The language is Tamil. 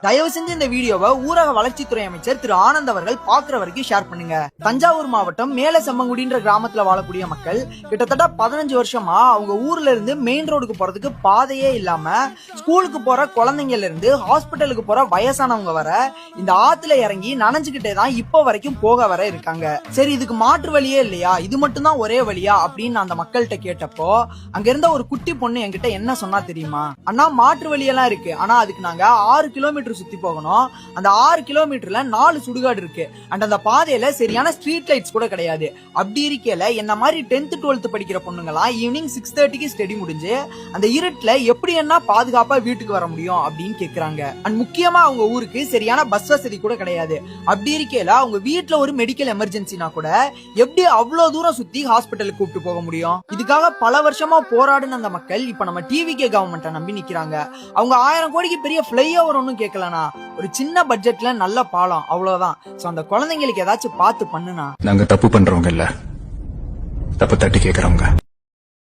தயவு செஞ்சு இந்த வீடியோவை ஊரக வளர்ச்சித்துறை அமைச்சர் திரு ஆனந்த் அவர்கள் பாக்குற வரைக்கும் ஷேர் பண்ணுங்க. தஞ்சாவூர் மாவட்டம் மேல செம்மங்குடின்ற கிராமத்துல வாழக்கூடிய மக்கள் கிட்டத்தட்ட 15 வருஷமா அவங்க ஊர்ல இருந்து மெயின் ரோடுக்கு போறதுக்கு பாதையே இல்லாம ஸ்கூலுக்கு போற குழந்தைங்கல இருந்து ஹாஸ்பிட்டலுக்கு போற வயசானவங்க வர இந்த ஆத்துல இறங்கி நனைஞ்சுக்கிட்டே தான் இப்போ வரைக்கும் போக வர இருக்காங்க. சரி, இதுக்கு மாற்று வழியே இல்லையா, இது மட்டும் தான் ஒரே வழியா அப்படின்னு அந்த மக்கள்கிட்ட கேட்டப்போ அங்க இருந்த ஒரு குட்டி பொண்ணு என்கிட்ட என்ன சொன்னா தெரியுமா? அண்ணா, மாற்று வழியெல்லாம் இருக்கு, ஆனா அதுக்கு நாங்க 6 கிலோமீட்டர் சுத்தி போகணும். அந்த 6 கிலோமீட்டர்ல 4 சுடுகாடு இருக்கு. அந்த பாதையில சரியான ஸ்ட்ரீட் லைட்ஸ் கூட கிடையாது. அப்படி இருக்கல என்ன மாதிரி 10th 12th படிக்கிற பொண்ணுங்கலாம் ஈவினிங் 6:30க்கு ஸ்டடி முடிஞ்சு அந்த இருட்டுல எப்படி என்ன பாதுகாப்பா வீட்டுக்கு வர முடியும் அப்படின்னு கேக்குறாங்க. அண்ட் முக்கியமா அவங்க ஊருக்கு சரியான பஸ் வசதி கூட கிடையாது. அப்படி இருக்கல அவங்க வீட்டுல ஒரு மெடிக்கல் எமர்ஜென்சினா கூட எப்படி அவ்வளவு தூரம் சுத்தி ஹாஸ்பிட்டலுக்கு கூப்பிட்டு போக முடியும்? இதுக்காக பல வருஷமா போராடின அந்த மக்கள் இப்ப நம்ம டிவிகே கவர்மெண்ட்டை நம்பி நிக்கிறாங்க. அவங்க 1000 கோடிக்கு பெரிய ஃபிளைஓவர் ஒன்னும் கேட்கலனா, ஒரு சின்ன பட்ஜெட்ல நல்ல பாலம், அவ்வளவுதான். சோ அந்த குழந்தைங்களுக்கு ஏதாச்சும் பார்த்து பண்ணுனா. நாங்க தப்பு பண்றவங்க இல்ல, தப்பு தட்டி கேக்குறவங்க.